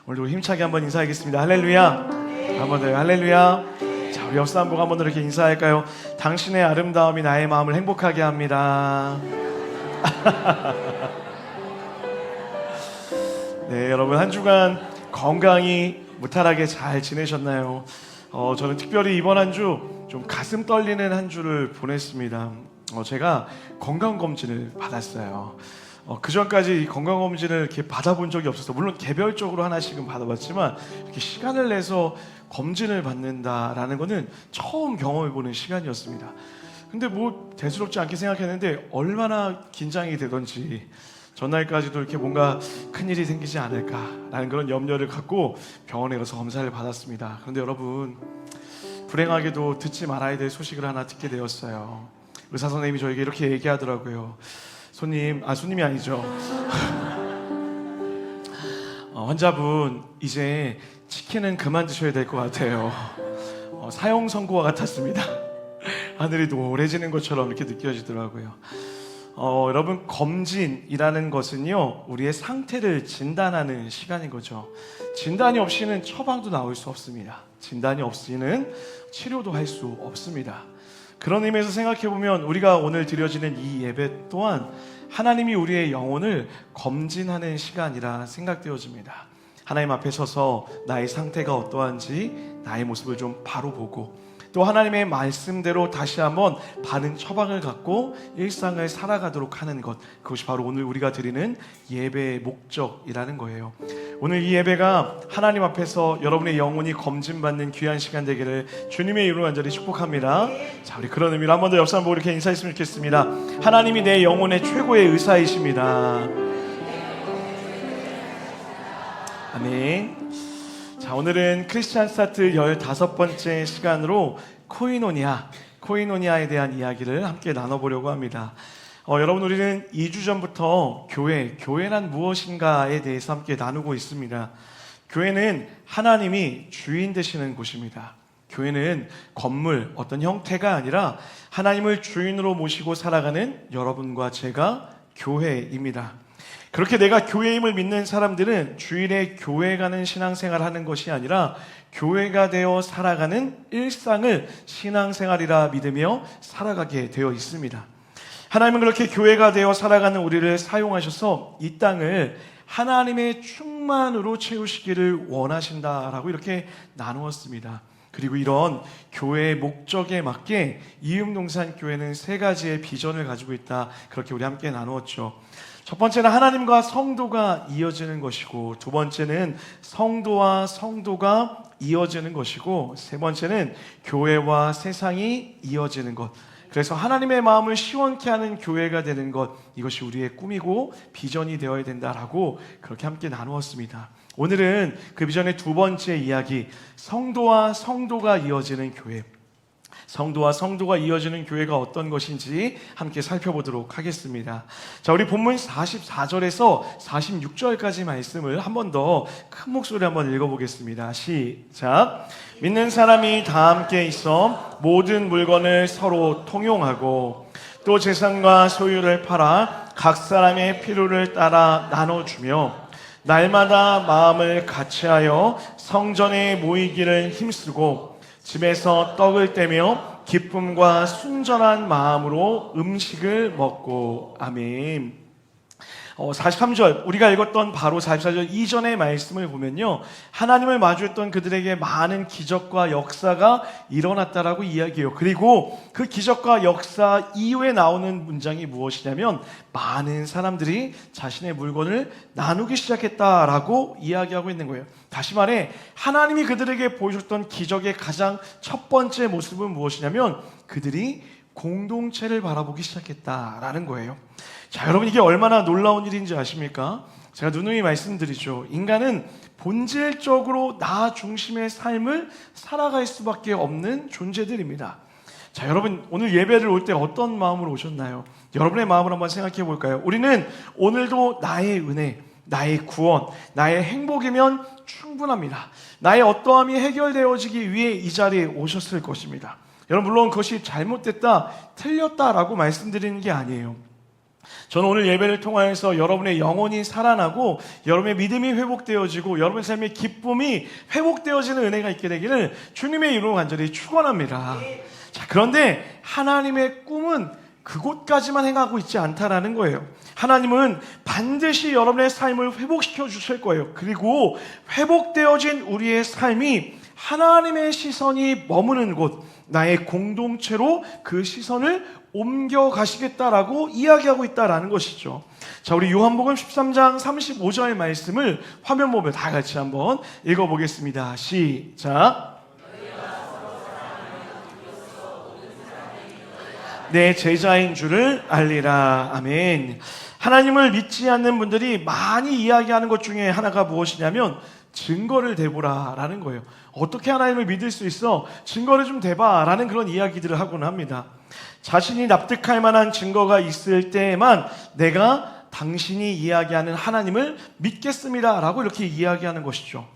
오늘도 힘차게 한번 인사하겠습니다. 할렐루야. 한번 더요. 할렐루야. 자, 우리 옆 사람 보고 한번 더 이렇게 인사할까요? 당신의 아름다움이 나의 마음을 행복하게 합니다. 네, 여러분 한 주간 건강히 무탈하게 잘 지내셨나요? 저는 특별히 이번 한 주 좀 가슴 떨리는 한 주를 보냈습니다. 제가 건강검진을 받았어요. 그 전까지 이 건강검진을 이렇게 받아본 적이 없어서, 물론 개별적으로 하나씩은 받아봤지만 이렇게 시간을 내서 검진을 받는다라는 거는 처음 경험해보는 시간이었습니다. 근데 뭐 대수롭지 않게 생각했는데 얼마나 긴장이 되던지 전날까지도 이렇게 뭔가 큰일이 생기지 않을까라는 그런 염려를 갖고 병원에 가서 검사를 받았습니다. 그런데 여러분, 불행하게도 듣지 말아야 될 소식을 하나 듣게 되었어요. 의사 선생님이 저에게 이렇게 얘기하더라고요. 손님이 아니죠. 환자분, 이제 치킨은 그만 드셔야 될 것 같아요. 사형 선고와 같았습니다. 하늘이 노래지는 것처럼 이렇게 느껴지더라고요. 여러분, 검진이라는 것은요, 우리의 상태를 진단하는 시간인 거죠. 진단이 없이는 처방도 나올 수 없습니다. 진단이 없이는 치료도 할 수 없습니다. 그런 의미에서 생각해보면 우리가 오늘 드려지는 이 예배 또한 하나님이 우리의 영혼을 검진하는 시간이라 생각되어집니다. 하나님 앞에 서서 나의 상태가 어떠한지 나의 모습을 좀 바로 보고, 또 하나님의 말씀대로 다시 한번 바른 처방을 갖고 일상을 살아가도록 하는 것, 그것이 바로 오늘 우리가 드리는 예배의 목적이라는 거예요. 오늘 이 예배가 하나님 앞에서 여러분의 영혼이 검진받는 귀한 시간 되기를 주님의 이름으로 간절히 축복합니다. 자, 우리 그런 의미로 한 번 더 옆 사람 보고 이렇게 인사했으면 좋겠습니다. 하나님이 내 영혼의 최고의 의사이십니다. 아멘. 자, 오늘은 크리스찬 스타트 15번째 시간으로 코이노니아에 대한 이야기를 함께 나눠보려고 합니다. 여러분, 우리는 2주 전부터 교회란 무엇인가에 대해서 함께 나누고 있습니다. 교회는 하나님이 주인 되시는 곳입니다. 교회는 건물, 어떤 형태가 아니라 하나님을 주인으로 모시고 살아가는 여러분과 제가 교회입니다. 그렇게 내가 교회임을 믿는 사람들은 주일에 교회 가는 신앙생활을 하는 것이 아니라 교회가 되어 살아가는 일상을 신앙생활이라 믿으며 살아가게 되어 있습니다. 하나님은 그렇게 교회가 되어 살아가는 우리를 사용하셔서 이 땅을 하나님의 충만으로 채우시기를 원하신다라고 이렇게 나누었습니다. 그리고 이런 교회의 목적에 맞게 이음동산교회는 3가지의 비전을 가지고 있다, 그렇게 우리 함께 나누었죠. 첫 번째는 하나님과 성도가 이어지는 것이고, 두 번째는 성도와 성도가 이어지는 것이고, 세 번째는 교회와 세상이 이어지는 것. 그래서 하나님의 마음을 시원케 하는 교회가 되는 것, 이것이 우리의 꿈이고 비전이 되어야 된다라고 그렇게 함께 나누었습니다. 오늘은 그 비전의 두 번째 이야기, 성도와 성도가 이어지는 교회, 성도와 성도가 이어지는 교회가 어떤 것인지 함께 살펴보도록 하겠습니다. 자, 우리 본문 44절에서 46절까지 말씀을 한 번 더 큰 목소리로 한번 읽어보겠습니다. 시작. 믿는 사람이 다 함께 있어 모든 물건을 서로 통용하고, 또 재산과 소유를 팔아 각 사람의 필요를 따라 나눠주며, 날마다 마음을 같이하여 성전에 모이기를 힘쓰고 집에서 떡을 떼며 기쁨과 순전한 마음으로 음식을 먹고. 아멘. 43절, 우리가 읽었던 바로 44절 이전의 말씀을 보면요, 하나님을 마주했던 그들에게 많은 기적과 역사가 일어났다라고 이야기해요. 그리고 그 기적과 역사 이후에 나오는 문장이 무엇이냐면, 많은 사람들이 자신의 물건을 나누기 시작했다라고 이야기하고 있는 거예요. 다시 말해, 하나님이 그들에게 보여줬던 기적의 가장 첫 번째 모습은 무엇이냐면, 그들이 공동체를 바라보기 시작했다라는 거예요. 자, 여러분, 이게 얼마나 놀라운 일인지 아십니까? 제가 누누이 말씀드리죠. 인간은 본질적으로 나 중심의 삶을 살아갈 수밖에 없는 존재들입니다. 자, 여러분, 오늘 예배를 올 때 어떤 마음으로 오셨나요? 여러분의 마음을 한번 생각해 볼까요? 우리는 오늘도 나의 은혜, 나의 구원, 나의 행복이면 충분합니다. 나의 어떠함이 해결되어지기 위해 이 자리에 오셨을 것입니다. 여러분, 물론 그것이 잘못됐다, 틀렸다라고 말씀드리는 게 아니에요. 저는 오늘 예배를 통하여서 여러분의 영혼이 살아나고 여러분의 믿음이 회복되어지고 여러분의 삶의 기쁨이 회복되어지는 은혜가 있게 되기를 주님의 이름으로 간절히 축원합니다. 자, 그런데 하나님의 꿈은 그곳까지만 행하고 있지 않다라는 거예요. 하나님은 반드시 여러분의 삶을 회복시켜 주실 거예요. 그리고 회복되어진 우리의 삶이 하나님의 시선이 머무는 곳, 나의 공동체로 그 시선을 옮겨가시겠다라고 이야기하고 있다라는 것이죠. 자, 우리 요한복음 13장 35절 말씀을 화면 보면 다 같이 한번 읽어보겠습니다. 시작. 내 제자인 줄을 알리라. 아멘. 하나님을 믿지 않는 분들이 많이 이야기하는 것 중에 하나가 무엇이냐면 증거를 대보라 라는 거예요. 어떻게 하나님을 믿을 수 있어? 증거를 좀 대봐 라는 그런 이야기들을 하곤 합니다. 자신이 납득할 만한 증거가 있을 때에만 내가 당신이 이야기하는 하나님을 믿겠습니다 라고 이렇게 이야기하는 것이죠.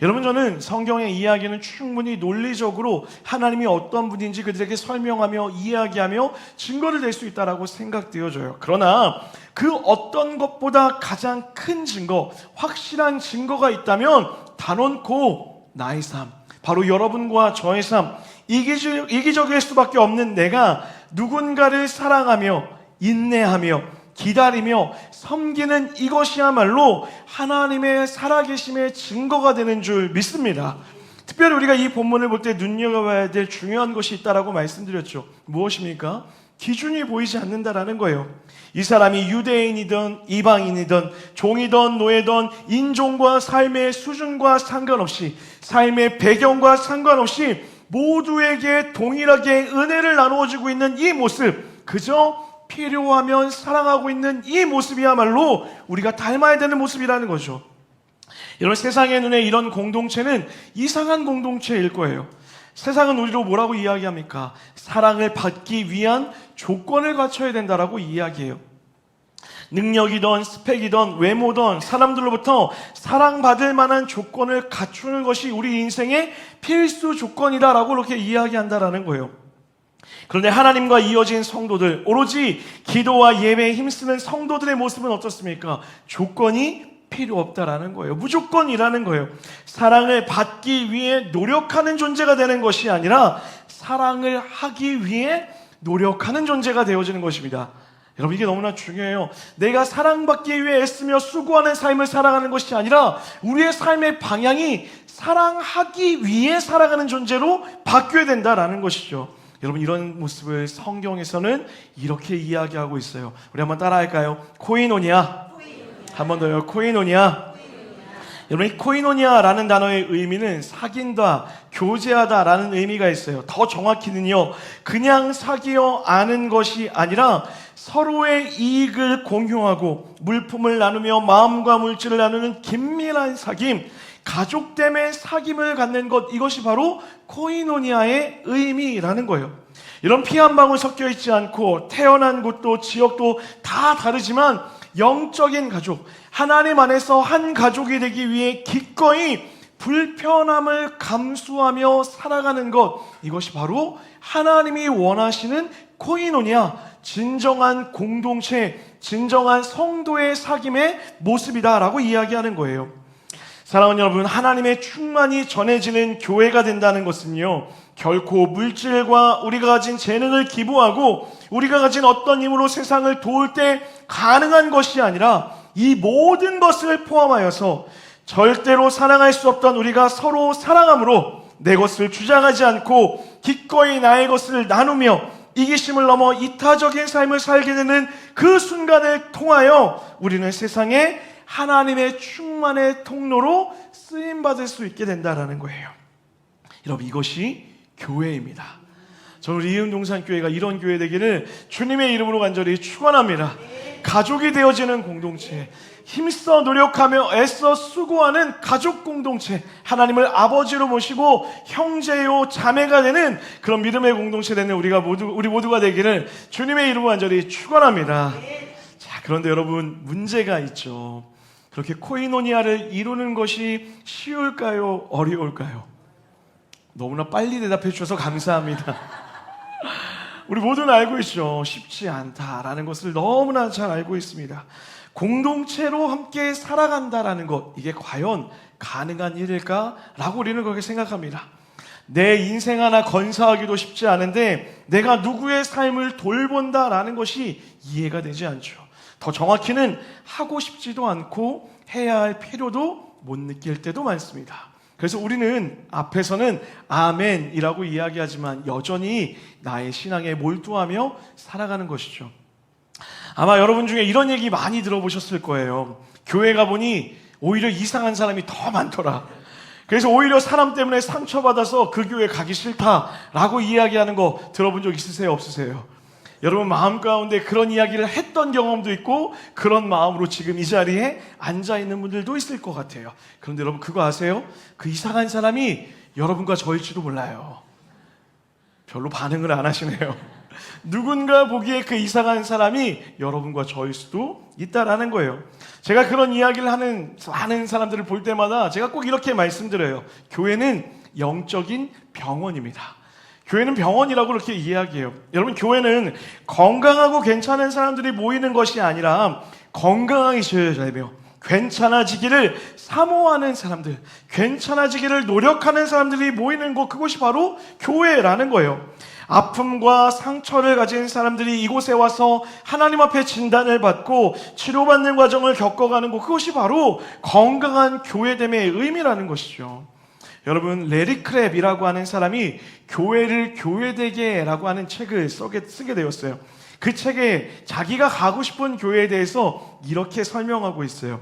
여러분, 저는 성경의 이야기는 충분히 논리적으로 하나님이 어떤 분인지 그들에게 설명하며 이야기하며 증거를 낼 수 있다고 생각되어져요. 그러나 그 어떤 것보다 가장 큰 증거, 확실한 증거가 있다면 단언코 나의 삶, 바로 여러분과 저의 삶, 이기적일 수밖에 없는 내가 누군가를 사랑하며 인내하며 기다리며 섬기는 이것이야말로 하나님의 살아계심의 증거가 되는 줄 믿습니다. 특별히 우리가 이 본문을 볼 때 눈여겨봐야 될 중요한 것이 있다라고 말씀드렸죠. 무엇입니까? 기준이 보이지 않는다라는 거예요. 이 사람이 유대인이든 이방인이든 종이든 노예든 인종과 삶의 수준과 상관없이, 삶의 배경과 상관없이 모두에게 동일하게 은혜를 나누어주고 있는 이 모습, 그저 필요하면 사랑하고 있는 이 모습이야말로 우리가 닮아야 되는 모습이라는 거죠. 여러분, 세상의 눈에 이런 공동체는 이상한 공동체일 거예요. 세상은 우리로 뭐라고 이야기합니까? 사랑을 받기 위한 조건을 갖춰야 된다라고 이야기해요. 능력이든 스펙이든 외모든 사람들로부터 사랑받을 만한 조건을 갖추는 것이 우리 인생의 필수 조건이다라고 이렇게 이야기한다라는 거예요. 그런데 하나님과 이어진 성도들, 오로지 기도와 예배에 힘쓰는 성도들의 모습은 어떻습니까? 조건이 필요 없다라는 거예요. 무조건이라는 거예요. 사랑을 받기 위해 노력하는 존재가 되는 것이 아니라 사랑을 하기 위해 노력하는 존재가 되어지는 것입니다. 여러분, 이게 너무나 중요해요. 내가 사랑받기 위해 애쓰며 수고하는 삶을 살아가는 것이 아니라 우리의 삶의 방향이 사랑하기 위해 살아가는 존재로 바뀌어야 된다라는 것이죠. 여러분, 이런 모습을 성경에서는 이렇게 이야기하고 있어요. 우리 한번 따라할까요? 코이노니아. 한 번 더요. 코이노니아. 여러분, 이 코이노니아라는 단어의 의미는 사귄다, 교제하다라는 의미가 있어요. 더 정확히는요, 그냥 사귀어 아는 것이 아니라 서로의 이익을 공유하고 물품을 나누며 마음과 물질을 나누는 긴밀한 사귐, 가족됨의 사귐을 갖는 것, 이것이 바로 코이노니아의 의미라는 거예요. 이런 피 한 방울 섞여 있지 않고 태어난 곳도 지역도 다 다르지만 영적인 가족, 하나님 안에서 한 가족이 되기 위해 기꺼이 불편함을 감수하며 살아가는 것, 이것이 바로 하나님이 원하시는 코이노니아, 진정한 공동체, 진정한 성도의 사귐의 모습이다라고 이야기하는 거예요. 사랑하는 여러분, 하나님의 충만이 전해지는 교회가 된다는 것은요, 결코 물질과 우리가 가진 재능을 기부하고 우리가 가진 어떤 힘으로 세상을 도울 때 가능한 것이 아니라 이 모든 것을 포함하여서 절대로 사랑할 수 없던 우리가 서로 사랑함으로 내 것을 주장하지 않고 기꺼이 나의 것을 나누며 이기심을 넘어 이타적인 삶을 살게 되는 그 순간을 통하여 우리는 세상에 하나님의 충만의 통로로 쓰임받을 수 있게 된다는 거예요. 여러분, 이것이 교회입니다. 저는 우리 이음동산교회가 이런 교회 되기를 주님의 이름으로 간절히 축원합니다. 가족이 되어지는 공동체, 힘써 노력하며 애써 수고하는 가족 공동체, 하나님을 아버지로 모시고 형제요 자매가 되는 그런 믿음의 공동체 되는 우리 모두가 되기를 주님의 이름으로 간절히 축원합니다. 자, 그런데 여러분, 문제가 있죠. 그렇게 코이노니아를 이루는 것이 쉬울까요? 어려울까요? 너무나 빨리 대답해 주셔서 감사합니다. 우리 모두는 알고 있죠. 쉽지 않다라는 것을 너무나 잘 알고 있습니다. 공동체로 함께 살아간다라는 것, 이게 과연 가능한 일일까라고 우리는 그렇게 생각합니다. 내 인생 하나 건사하기도 쉽지 않은데 내가 누구의 삶을 돌본다라는 것이 이해가 되지 않죠. 더 정확히는 하고 싶지도 않고 해야 할 필요도 못 느낄 때도 많습니다. 그래서 우리는 앞에서는 아멘이라고 이야기하지만 여전히 나의 신앙에 몰두하며 살아가는 것이죠. 아마 여러분 중에 이런 얘기 많이 들어보셨을 거예요. 교회 가보니 오히려 이상한 사람이 더 많더라. 그래서 오히려 사람 때문에 상처받아서 그 교회 가기 싫다라고 이야기하는 거 들어본 적 있으세요? 없으세요? 여러분 마음 가운데 그런 이야기를 했던 경험도 있고 그런 마음으로 지금 이 자리에 앉아있는 분들도 있을 것 같아요. 그런데 여러분 그거 아세요? 그 이상한 사람이 여러분과 저일지도 몰라요. 별로 반응을 안 하시네요. 누군가 보기에 그 이상한 사람이 여러분과 저일 수도 있다라는 거예요. 제가 그런 이야기를 하는 많은 사람들을 볼 때마다 제가 꼭 이렇게 말씀드려요. 교회는 영적인 병원입니다. 교회는 병원이라고 그렇게 이야기해요. 여러분 교회는 건강하고 괜찮은 사람들이 모이는 것이 아니라 건강해져야 괜찮아지기를 사모하는 사람들, 괜찮아지기를 노력하는 사람들이 모이는 곳, 그것이 바로 교회라는 거예요. 아픔과 상처를 가진 사람들이 이곳에 와서 하나님 앞에 진단을 받고 치료받는 과정을 겪어가는 것, 그것이 바로 건강한 교회됨의 의미라는 것이죠. 여러분 레리 크랩이라고 하는 사람이 교회를 교회되게라고 하는 책을 쓰게 되었어요. 그 책에 자기가 가고 싶은 교회에 대해서 이렇게 설명하고 있어요.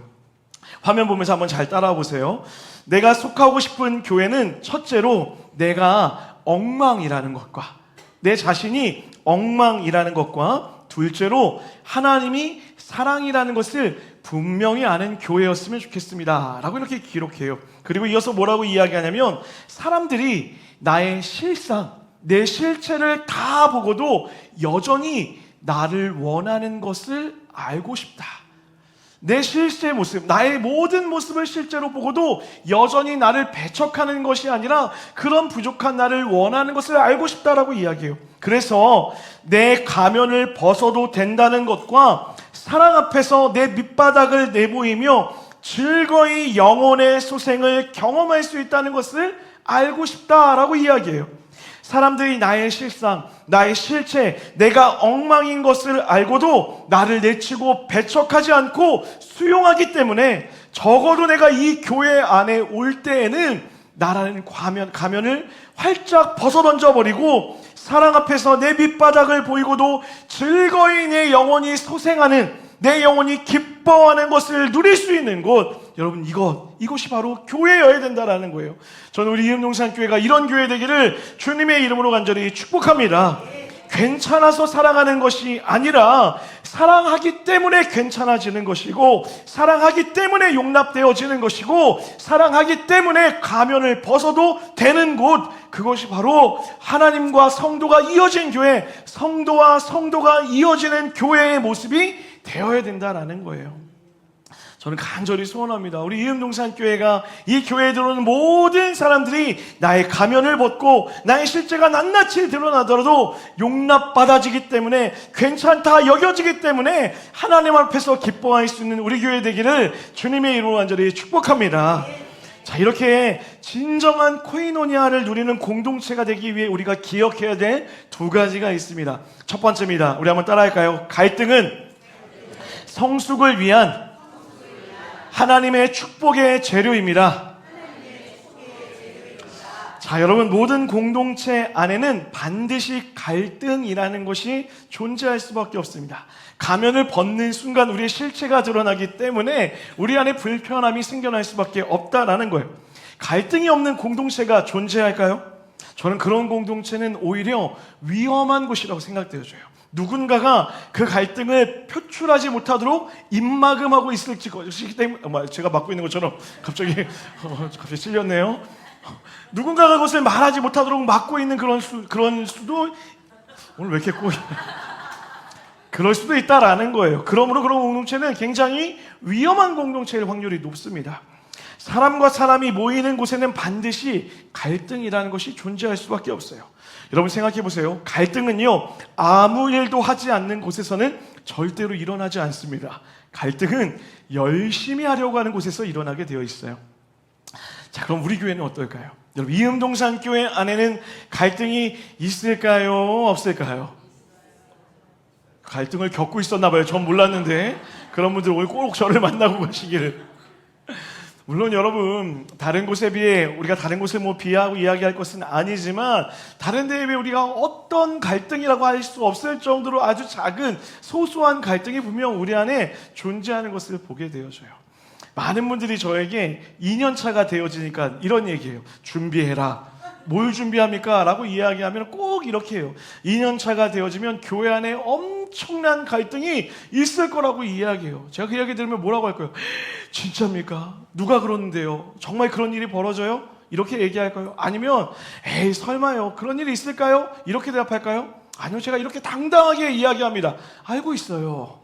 화면 보면서 한번 잘 따라와 보세요. 내가 속하고 싶은 교회는 첫째로 내가 엉망이라는 것과 내 자신이 엉망이라는 것과 둘째로 하나님이 사랑이라는 것을 분명히 아는 교회였으면 좋겠습니다 라고 이렇게 기록해요. 그리고 이어서 뭐라고 이야기하냐면 사람들이 나의 실상, 내 실체를 다 보고도 여전히 나를 원하는 것을 알고 싶다. 내 실제 모습, 나의 모든 모습을 실제로 보고도 여전히 나를 배척하는 것이 아니라 그런 부족한 나를 원하는 것을 알고 싶다라고 이야기해요. 그래서 내 가면을 벗어도 된다는 것과 사랑 앞에서 내 밑바닥을 내보이며 즐거이 영혼의 소생을 경험할 수 있다는 것을 알고 싶다라고 이야기해요. 사람들이 나의 실상, 나의 실체, 내가 엉망인 것을 알고도 나를 내치고 배척하지 않고 수용하기 때문에 적어도 내가 이 교회 안에 올 때에는 나라는 가면을 활짝 벗어던져버리고 사랑 앞에서 내 밑바닥을 보이고도 즐거이 내 영혼이 소생하는, 내 영혼이 기뻐하는 것을 누릴 수 있는 곳, 여러분 이것이 바로 교회여야 된다라는 거예요. 저는 우리 이음동산교회가 이런 교회 되기를 주님의 이름으로 간절히 축복합니다. 괜찮아서 사랑하는 것이 아니라 사랑하기 때문에 괜찮아지는 것이고, 사랑하기 때문에 용납되어지는 것이고, 사랑하기 때문에 가면을 벗어도 되는 곳, 그것이 바로 하나님과 성도가 이어진 교회, 성도와 성도가 이어지는 교회의 모습이 되어야 된다라는 거예요. 저는 간절히 소원합니다. 우리 이음동산교회가 이 교회에 들어오는 모든 사람들이 나의 가면을 벗고 나의 실제가 낱낱이 드러나더라도 용납받아지기 때문에, 괜찮다 여겨지기 때문에 하나님 앞에서 기뻐할 수 있는 우리 교회 되기를 주님의 이름으로 간절히 축복합니다. 자, 이렇게 진정한 코이노니아를 누리는 공동체가 되기 위해 우리가 기억해야 될 두 가지가 있습니다. 첫 번째입니다. 우리 한번 따라할까요? 갈등은 성숙을 위한 하나님의 축복의 재료입니다. 자, 여러분, 모든 공동체 안에는 반드시 갈등이라는 것이 존재할 수밖에 없습니다. 가면을 벗는 순간 우리의 실체가 드러나기 때문에 우리 안에 불편함이 생겨날 수밖에 없다라는 거예요. 갈등이 없는 공동체가 존재할까요? 저는 그런 공동체는 오히려 위험한 곳이라고 생각되어져요. 누군가가 그 갈등을 표출하지 못하도록 입막음하고 있을 것이기 때문에, 제가 맡고 있는 것처럼 갑자기 찔렸네요. 누군가가 그것을 말하지 못하도록 막고 있는 그런 수도, 오늘 왜 이렇게 그럴 수도 있다라는 거예요. 그러므로 그런 공동체는 굉장히 위험한 공동체일 확률이 높습니다. 사람과 사람이 모이는 곳에는 반드시 갈등이라는 것이 존재할 수밖에 없어요. 여러분 생각해 보세요. 갈등은요, 아무 일도 하지 않는 곳에서는 절대로 일어나지 않습니다. 갈등은 열심히 하려고 하는 곳에서 일어나게 되어 있어요. 자, 그럼 우리 교회는 어떨까요? 여러분, 이음동산 교회 안에는 갈등이 있을까요? 없을까요? 갈등을 겪고 있었나 봐요. 전 몰랐는데 그런 분들 오늘 꼭 저를 만나고 가시기를. 물론 여러분, 다른 곳에 비해 우리가 다른 곳을 뭐 비하하고 이야기할 것은 아니지만 다른 데에 비해 우리가 어떤 갈등이라고 할 수 없을 정도로 아주 작은 소소한 갈등이 분명 우리 안에 존재하는 것을 보게 되어져요. 많은 분들이 저에게 2년차가 되어지니까 이런 얘기해요. 준비해라. 뭘 준비합니까? 라고 이야기하면 꼭 이렇게 해요. 2년차가 되어지면 교회 안에 엄청난 갈등이 있을 거라고 이야기해요. 제가 그 이야기 들으면 뭐라고 할까요? 진짜입니까? 누가 그러는데요? 정말 그런 일이 벌어져요? 이렇게 얘기할까요? 아니면 에이 설마요? 그런 일이 있을까요? 이렇게 대답할까요? 아니요, 제가 이렇게 당당하게 이야기합니다. 알고 있어요.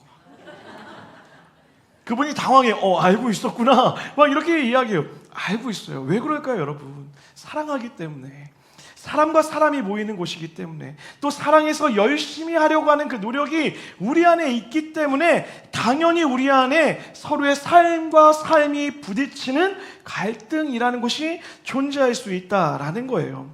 그분이 당황해. 알고 있었구나. 막 이렇게 이야기해요. 알고 있어요. 왜 그럴까요, 여러분? 사랑하기 때문에. 사람과 사람이 모이는 곳이기 때문에, 또 사랑해서 열심히 하려고 하는 그 노력이 우리 안에 있기 때문에 당연히 우리 안에 서로의 삶과 삶이 부딪히는 갈등이라는 것이 존재할 수 있다라는 거예요.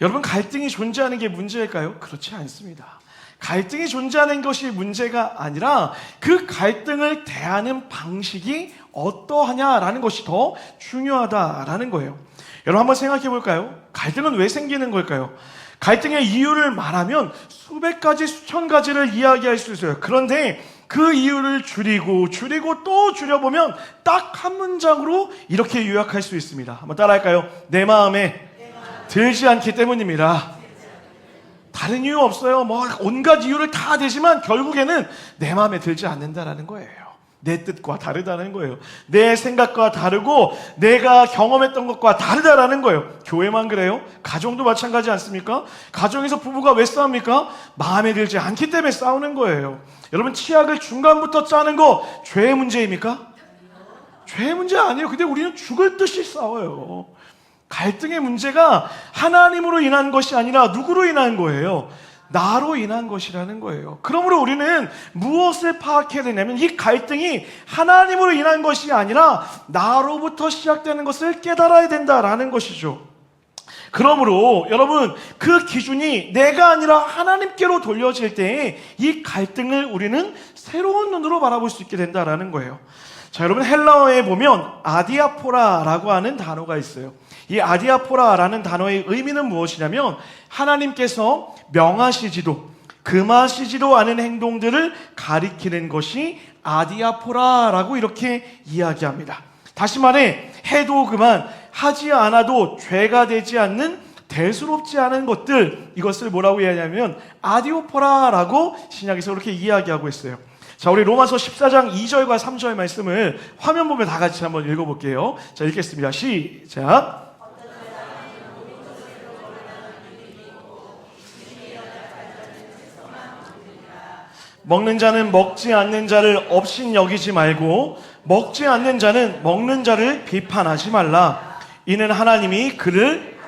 여러분, 갈등이 존재하는 게 문제일까요? 그렇지 않습니다. 갈등이 존재하는 것이 문제가 아니라 그 갈등을 대하는 방식이 어떠하냐라는 것이 더 중요하다라는 거예요. 여러분 한번 생각해 볼까요? 갈등은 왜 생기는 걸까요? 갈등의 이유를 말하면 수백 가지, 수천 가지를 이야기할 수 있어요. 그런데 그 이유를 줄이고 또 줄여보면 딱 한 문장으로 이렇게 요약할 수 있습니다. 한번 따라할까요? 내 마음에 들지 않기 때문입니다. 다른 이유 없어요. 뭐 온갖 이유를 다 대지만 결국에는 내 마음에 들지 않는다라는 거예요. 내 뜻과 다르다는 거예요. 내 생각과 다르고 내가 경험했던 것과 다르다라는 거예요. 교회만 그래요? 가정도 마찬가지 않습니까? 가정에서 부부가 왜 싸웁니까? 마음에 들지 않기 때문에 싸우는 거예요. 여러분, 치약을 중간부터 짜는 거 죄의 문제입니까? 죄의 문제 아니에요. 근데 우리는 죽을 듯이 싸워요. 갈등의 문제가 하나님으로 인한 것이 아니라 누구로 인한 거예요? 나로 인한 것이라는 거예요. 그러므로 우리는 무엇을 파악해야 되냐면 이 갈등이 하나님으로 인한 것이 아니라 나로부터 시작되는 것을 깨달아야 된다라는 것이죠. 그러므로 여러분, 그 기준이 내가 아니라 하나님께로 돌려질 때에 이 갈등을 우리는 새로운 눈으로 바라볼 수 있게 된다라는 거예요. 자, 여러분, 헬라어에 보면 아디아포라라고 하는 단어가 있어요. 이 아디아포라라는 단어의 의미는 무엇이냐면 하나님께서 명하시지도 금하시지도 않은 행동들을 가리키는 것이 아디아포라라고 이렇게 이야기합니다. 다시 말해, 해도 그만, 하지 않아도 죄가 되지 않는 대수롭지 않은 것들, 이것을 뭐라고 이야기하냐면 아디오포라라고 신약에서 그렇게 이야기하고 있어요. 자, 우리 로마서 14장 2절과 3절 말씀을 화면 보면 다 같이 한번 읽어볼게요. 자, 읽겠습니다. 시작. 먹는 자는 먹지 않는 자를 업신 여기지 말고 먹지 않는 자는 먹는 자를 비판하지 말라. 이는 하나님이 그를.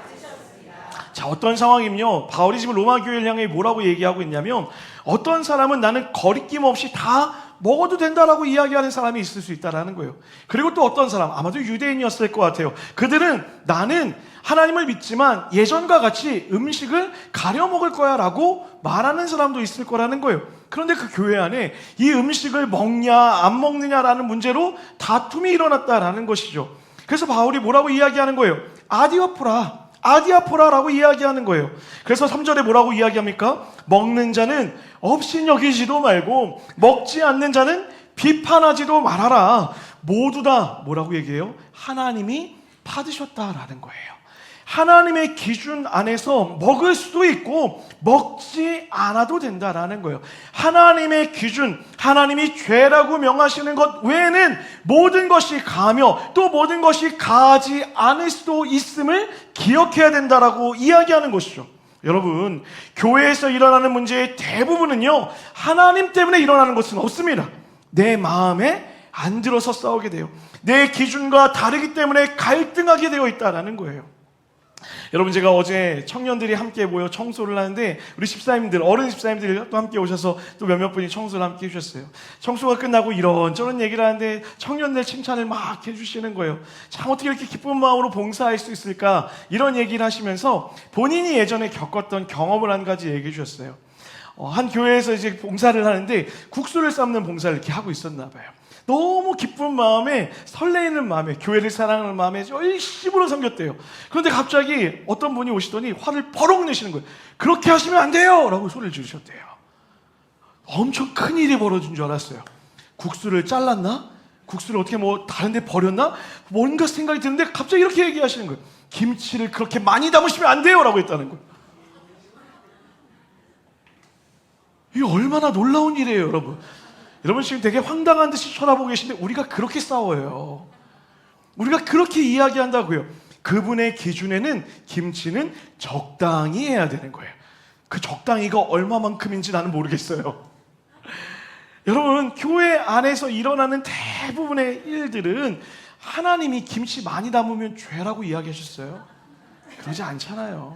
자, 어떤 상황이면요, 바울이 지금 로마 교회를 향해 뭐라고 얘기하고 있냐면 어떤 사람은 나는 거리낌 없이 다 먹어도 된다라고 이야기하는 사람이 있을 수 있다라는 거예요. 그리고 또 어떤 사람, 아마도 유대인이었을 것 같아요. 그들은 나는 하나님을 믿지만 예전과 같이 음식을 가려 먹을 거야 라고 말하는 사람도 있을 거라는 거예요. 그런데 그 교회 안에 이 음식을 먹냐 안 먹느냐라는 문제로 다툼이 일어났다라는 것이죠. 그래서 바울이 뭐라고 이야기하는 거예요? 아디아포라라고 이야기하는 거예요. 그래서 3절에 뭐라고 이야기합니까? 먹는 자는 업신 여기지도 말고 먹지 않는 자는 비판하지도 말아라. 모두 다 뭐라고 얘기해요? 하나님이 받으셨다라는 거예요. 하나님의 기준 안에서 먹을 수도 있고 먹지 않아도 된다라는 거예요. 하나님의 기준, 하나님이 죄라고 명하시는 것 외에는 모든 것이 가며 또 모든 것이 가지 않을 수도 있음을 기억해야 된다라고 이야기하는 것이죠. 여러분, 교회에서 일어나는 문제의 대부분은요, 하나님 때문에 일어나는 것은 없습니다. 내 마음에 안 들어서 싸우게 돼요. 내 기준과 다르기 때문에 갈등하게 되어 있다라는 거예요. 여러분, 제가 어제 청년들이 함께 모여 청소를 하는데 우리 집사님들, 어른 집사님들이 또 함께 오셔서 또 몇몇 분이 청소를 함께 해주셨어요. 청소가 끝나고 이런저런 얘기를 하는데 청년들 칭찬을 막 해주시는 거예요. 참 어떻게 이렇게 기쁜 마음으로 봉사할 수 있을까, 이런 얘기를 하시면서 본인이 예전에 겪었던 경험을 한 가지 얘기해 주셨어요. 한 교회에서 이제 봉사를 하는데 국수를 삶는 봉사를 이렇게 하고 있었나 봐요. 너무 기쁜 마음에, 설레이는 마음에, 교회를 사랑하는 마음에 열심으로 섬겼대요. 그런데 갑자기 어떤 분이 오시더니 화를 버럭 내시는 거예요. 그렇게 하시면 안 돼요! 라고 소리를 지르셨대요. 엄청 큰 일이 벌어진 줄 알았어요. 국수를 잘랐나? 국수를 어떻게 뭐 다른 데 버렸나? 뭔가 생각이 드는데 갑자기 이렇게 얘기하시는 거예요. 김치를 그렇게 많이 담으시면 안 돼요! 라고 했다는 거예요. 이게 얼마나 놀라운 일이에요, 여러분. 여러분 지금 되게 황당한 듯이 쳐다보고 계신데 우리가 그렇게 싸워요. 우리가 그렇게 이야기한다고요. 그분의 기준에는 김치는 적당히 해야 되는 거예요. 그 적당히가 얼마만큼인지 나는 모르겠어요. 여러분, 교회 안에서 일어나는 대부분의 일들은 하나님이 김치 많이 담으면 죄라고 이야기하셨어요? 그러지 않잖아요.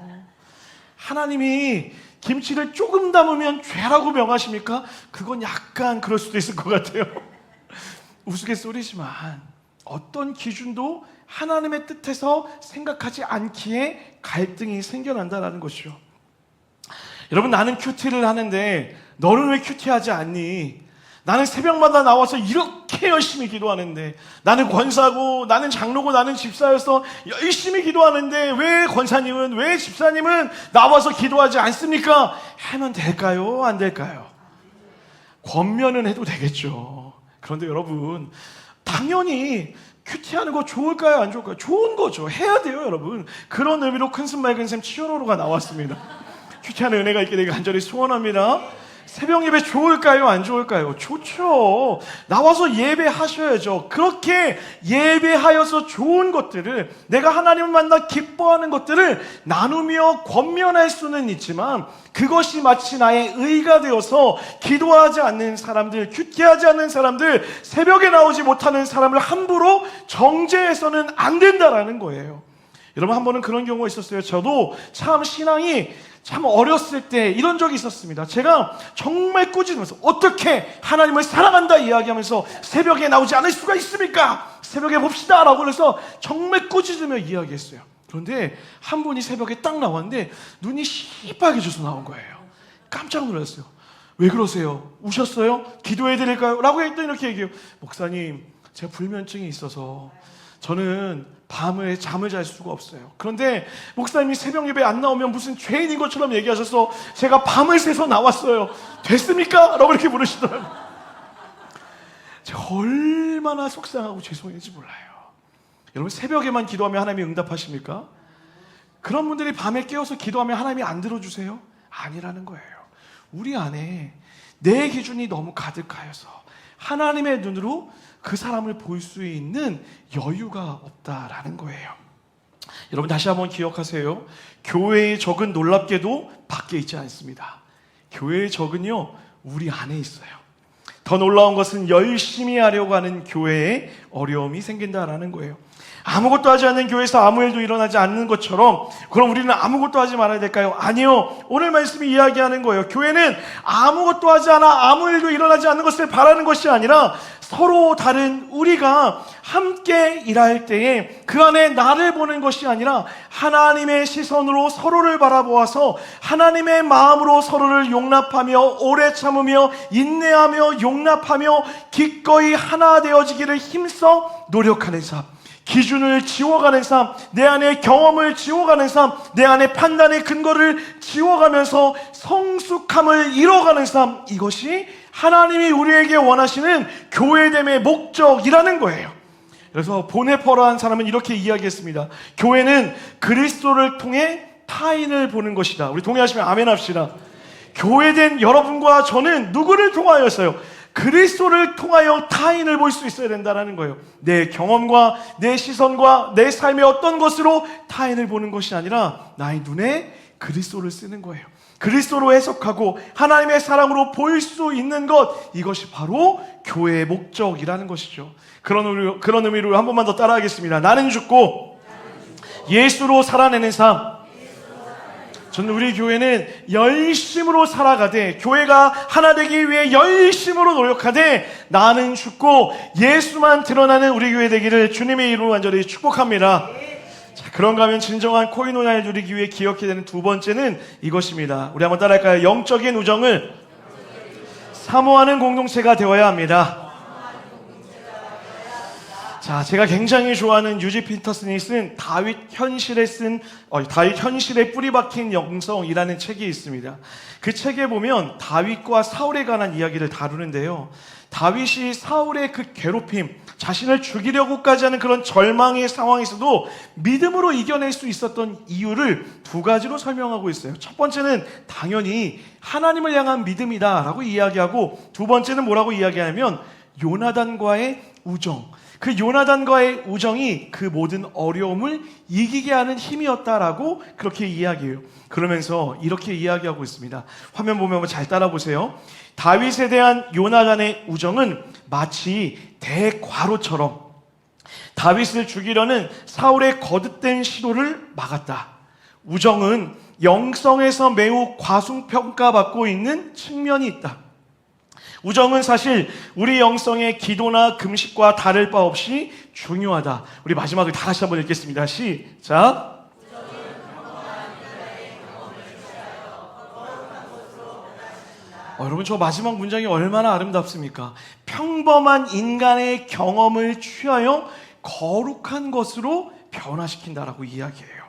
하나님이 김치를 조금 담으면 죄라고 명하십니까? 그건 약간 그럴 수도 있을 것 같아요. 우스갯소리지만 어떤 기준도 하나님의 뜻에서 생각하지 않기에 갈등이 생겨난다는 것이죠. 여러분, 나는 큐티를 하는데 너는 왜 큐티하지 않니? 나는 새벽마다 나와서 이렇게 열심히 기도하는데, 나는 권사고 나는 장로고 나는 집사여서 열심히 기도하는데 왜 권사님은, 왜 집사님은 나와서 기도하지 않습니까? 하면 될까요? 안 될까요? 권면은 해도 되겠죠. 그런데 여러분, 당연히 큐티하는 거 좋을까요? 안 좋을까요? 좋은 거죠. 해야 돼요, 여러분. 그런 의미로 큰숨 맑은 샘 치어로가 나왔습니다. 큐티하는 은혜가 있게 되길 간절히 소원합니다. 새벽 예배 좋을까요? 안 좋을까요? 좋죠. 나와서 예배하셔야죠. 그렇게 예배하여서 좋은 것들을, 내가 하나님을 만나 기뻐하는 것들을 나누며 권면할 수는 있지만, 그것이 마치 나의 의가 되어서 기도하지 않는 사람들, 큐티하지 않는 사람들, 새벽에 나오지 못하는 사람을 함부로 정죄해서는 안 된다라는 거예요. 여러분, 한 번은 그런 경우가 있었어요. 저도 참 신앙이 참 어렸을 때 이런 적이 있었습니다. 제가 정말 꾸짖으면서 어떻게 하나님을 사랑한다 이야기하면서 새벽에 나오지 않을 수가 있습니까? 새벽에 봅시다 라고 그래서 정말 꾸짖으며 이야기했어요. 그런데 한 분이 새벽에 딱 나왔는데 눈이 시뻘개져서 나온 거예요. 깜짝 놀랐어요. 왜 그러세요? 우셨어요? 기도해 드릴까요? 라고 했더니 이렇게 얘기해요. 목사님, 제가 불면증이 있어서 저는 밤에 잠을 잘 수가 없어요. 그런데 목사님이 새벽 예배 안 나오면 무슨 죄인인 것처럼 얘기하셔서 제가 밤을 새서 나왔어요. 됐습니까? 라고 이렇게 물으시더라고요. 제가 얼마나 속상하고 죄송했는지 몰라요. 여러분, 새벽에만 기도하면 하나님이 응답하십니까? 그런 분들이 밤에 깨어서 기도하면 하나님이 안 들어주세요? 아니라는 거예요. 우리 안에 내 기준이 너무 가득하여서 하나님의 눈으로 그 사람을 볼 수 있는 여유가 없다라는 거예요. 여러분, 다시 한번 기억하세요. 교회의 적은 놀랍게도 밖에 있지 않습니다. 교회의 적은요, 우리 안에 있어요. 더 놀라운 것은 열심히 하려고 하는 교회에 어려움이 생긴다라는 거예요. 아무것도 하지 않는 교회에서 아무 일도 일어나지 않는 것처럼, 그럼 우리는 아무것도 하지 말아야 될까요? 아니요. 오늘 말씀이 이야기하는 거예요. 교회는 아무것도 하지 않아 아무 일도 일어나지 않는 것을 바라는 것이 아니라 서로 다른 우리가 함께 일할 때에 그 안에 나를 보는 것이 아니라 하나님의 시선으로 서로를 바라보아서 하나님의 마음으로 서로를 용납하며 오래 참으며 인내하며 용납하며 기꺼이 하나 되어지기를 힘써 노력하는 삶, 기준을 지워가는 삶, 내 안에 경험을 지워가는 삶, 내 안에 판단의 근거를 지워가면서 성숙함을 이뤄가는 삶, 이것이 하나님이 우리에게 원하시는 교회됨의 목적이라는 거예요. 그래서 보네퍼라는 사람은 이렇게 이야기했습니다. 교회는 그리스도를 통해 타인을 보는 것이다. 우리 동의하시면 아멘 합시다. 교회된 여러분과 저는 누구를 통하여서요? 그리스도를 통하여 타인을 볼 수 있어야 된다는 거예요. 내 경험과 내 시선과 내 삶의 어떤 것으로 타인을 보는 것이 아니라 나의 눈에 그리스도를 쓰는 거예요. 그리스도로 해석하고 하나님의 사랑으로 보일 수 있는 것, 이것이 바로 교회의 목적이라는 것이죠. 그런 의미로 한 번만 더 따라하겠습니다. 나는 죽고 예수로 살아내는 삶. 저는 우리 교회는 열심으로 살아가되, 교회가 하나 되기 위해 열심으로 노력하되, 나는 죽고 예수만 드러나는 우리 교회 되기를 주님의 이름으로 간절히 축복합니다. 자, 그런가 하면 진정한 코이노냐를 누리기 위해 기억해야 되는 두 번째는 이것입니다. 우리 한번 따라할까요? 영적인 우정을 사모하는 공동체가 되어야 합니다. 자, 제가 굉장히 좋아하는 유지 피터슨이 쓴 다윗 현실에 뿌리 박힌 영성이라는 책이 있습니다. 그 책에 보면 다윗과 사울에 관한 이야기를 다루는데요. 다윗이 사울의 그 괴롭힘, 자신을 죽이려고까지 하는 그런 절망의 상황에서도 믿음으로 이겨낼 수 있었던 이유를 두 가지로 설명하고 있어요. 첫 번째는 당연히 하나님을 향한 믿음이다라고 이야기하고, 두 번째는 뭐라고 이야기하냐면 요나단과의 우정. 그 요나단과의 우정이 그 모든 어려움을 이기게 하는 힘이었다라고 그렇게 이야기해요. 그러면서 이렇게 이야기하고 있습니다. 화면 보면 잘 따라 보세요. 다윗에 대한 요나단의 우정은 마치 대과로처럼 다윗을 죽이려는 사울의 거듭된 시도를 막았다. 우정은 영성에서 매우 과소평가받고 있는 측면이 있다. 우정은 사실 우리 영성의 기도나 금식과 다를 바 없이 중요하다. 우리 마지막을 다 같이 한번 읽겠습니다. 시작. 여러분, 저 마지막 문장이 얼마나 아름답습니까? 평범한 인간의 경험을 취하여 거룩한 것으로 변화시킨다라고 이야기해요.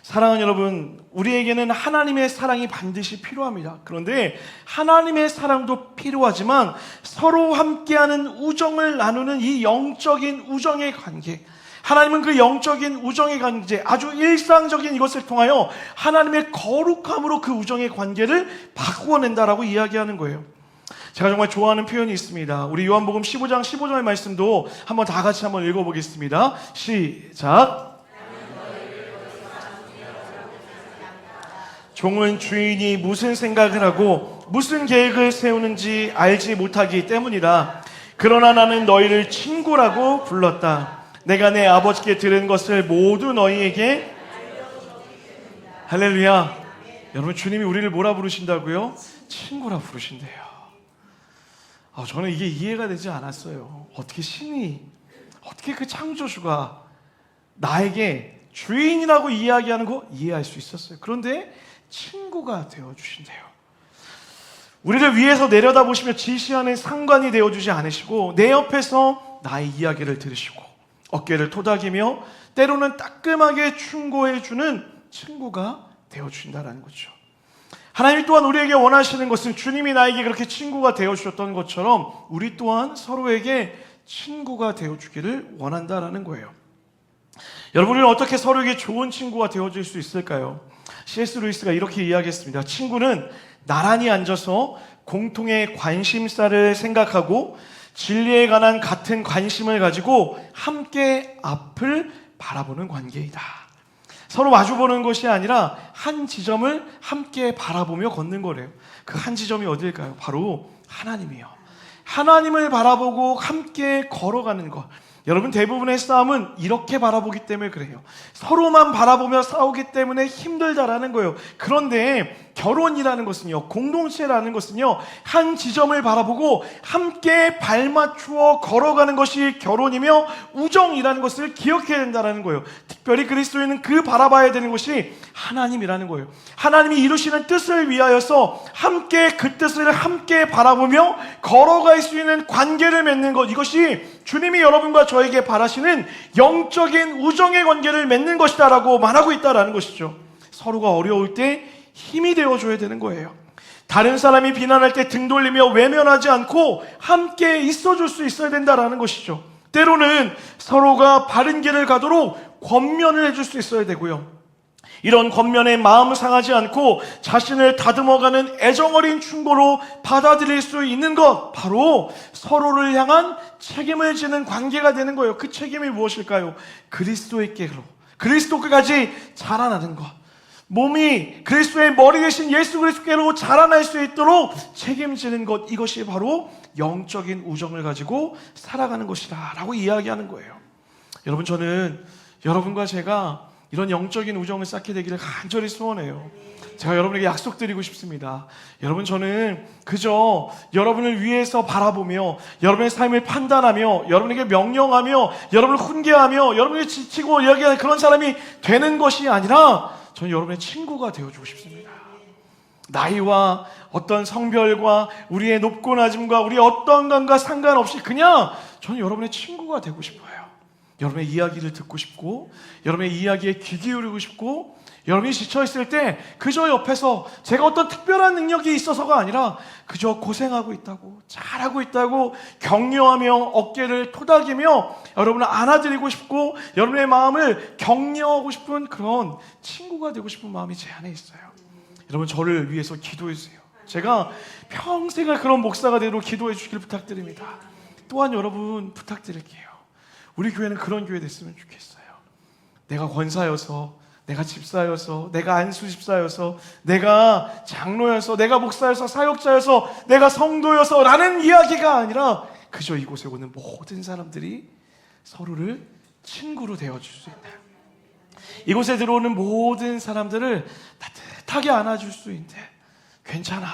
사랑하는 여러분, 우리에게는 하나님의 사랑이 반드시 필요합니다. 그런데 하나님의 사랑도 필요하지만 서로 함께하는 우정을 나누는 이 영적인 우정의 관계, 하나님은 그 영적인 우정의 관계, 아주 일상적인 이것을 통하여 하나님의 거룩함으로 그 우정의 관계를 바꾸어낸다라고 이야기하는 거예요. 제가 정말 좋아하는 표현이 있습니다. 우리 요한복음 15장 15절의 말씀도 한번 다 같이 한번 읽어보겠습니다. 시작. 종은 주인이 무슨 생각을 하고 무슨 계획을 세우는지 알지 못하기 때문이라. 그러나 나는 너희를 친구라고 불렀다. 내가 내 아버지께 들은 것을 모두 너희에게. 할렐루야. 여러분, 주님이 우리를 뭐라 부르신다고요? 친구라 부르신대요. 저는 이게 이해가 되지 않았어요. 어떻게 그 창조주가 나에게 주인이라고 이야기하는 거 이해할 수 있었어요. 그런데 친구가 되어주신대요. 우리를 위에서 내려다보시며 지시하는 상관이 되어주지 않으시고, 내 옆에서 나의 이야기를 들으시고 어깨를 토닥이며 때로는 따끔하게 충고해주는 친구가 되어주신다는 거죠. 하나님 또한 우리에게 원하시는 것은 주님이 나에게 그렇게 친구가 되어주셨던 것처럼 우리 또한 서로에게 친구가 되어주기를 원한다라는 거예요. 여러분, 우리는 어떻게 서로에게 좋은 친구가 되어줄 수 있을까요? C.S. 루이스가 이렇게 이야기했습니다. 친구는 나란히 앉아서 공통의 관심사를 생각하고 진리에 관한 같은 관심을 가지고 함께 앞을 바라보는 관계이다. 서로 마주보는 것이 아니라 한 지점을 함께 바라보며 걷는 거래요. 그 한 지점이 어딜까요? 바로 하나님이요. 하나님을 바라보고 함께 걸어가는 것. 여러분, 대부분의 싸움은 이렇게 바라보기 때문에 그래요. 서로만 바라보며 싸우기 때문에 힘들다라는 거예요. 그런데 결혼이라는 것은요, 공동체라는 것은요, 한 지점을 바라보고 함께 발맞추어 걸어가는 것이 결혼이며 우정이라는 것을 기억해야 된다는 거예요. 특별히 그리스도인은 그 바라봐야 되는 것이 하나님이라는 거예요. 하나님이 이루시는 뜻을 위하여서 함께 그 뜻을 함께 바라보며 걸어갈 수 있는 관계를 맺는 것, 이것이 주님이 여러분과 저에게 바라시는 영적인 우정의 관계를 맺는 것이다 라고 말하고 있다는 것이죠. 서로가 어려울 때 힘이 되어줘야 되는 거예요. 다른 사람이 비난할 때 등 돌리며 외면하지 않고 함께 있어줄 수 있어야 된다는 것이죠. 때로는 서로가 바른 길을 가도록 권면을 해줄 수 있어야 되고요. 이런 권면에 마음 상하지 않고 자신을 다듬어가는 애정어린 충고로 받아들일 수 있는 것, 바로 서로를 향한 책임을 지는 관계가 되는 거예요. 그 책임이 무엇일까요? 그리스도의 께로, 그리스도까지 자라나는 것. 몸이 그리스도의 머리 되신 예수 그리스도께로 자라날 수 있도록 책임지는 것, 이것이 바로 영적인 우정을 가지고 살아가는 것이다 라고 이야기하는 거예요. 여러분, 저는 여러분과 제가 이런 영적인 우정을 쌓게 되기를 간절히 소원해요. 제가 여러분에게 약속드리고 싶습니다. 여러분, 저는 그저 여러분을 위해서 바라보며 여러분의 삶을 판단하며 여러분에게 명령하며 여러분을 훈계하며 여러분에게 지치고 이야기하는 그런 사람이 되는 것이 아니라 저는 여러분의 친구가 되어주고 싶습니다. 나이와 어떤 성별과 우리의 높고 낮음과 우리의 어떤 것과 상관없이 그냥 저는 여러분의 친구가 되고 싶어요. 여러분의 이야기를 듣고 싶고 여러분의 이야기에 귀 기울이고 싶고 여러분이 지쳐있을 때 그저 옆에서 제가 어떤 특별한 능력이 있어서가 아니라 그저 고생하고 있다고, 잘하고 있다고 격려하며 어깨를 토닥이며 여러분을 안아드리고 싶고 여러분의 마음을 격려하고 싶은 그런 친구가 되고 싶은 마음이 제 안에 있어요. 여러분, 저를 위해서 기도해주세요. 제가 평생을 그런 목사가 되도록 기도해 주시길 부탁드립니다. 또한 여러분, 부탁드릴게요. 우리 교회는 그런 교회 됐으면 좋겠어요. 내가 권사여서, 내가 집사여서, 내가 안수 집사여서, 내가 장로여서, 내가 목사여서, 사역자여서, 내가 성도여서 라는 이야기가 아니라 그저 이곳에 오는 모든 사람들이 서로를 친구로 되어줄 수 있는, 이곳에 들어오는 모든 사람들을 따뜻하게 안아줄 수 있는, 괜찮아,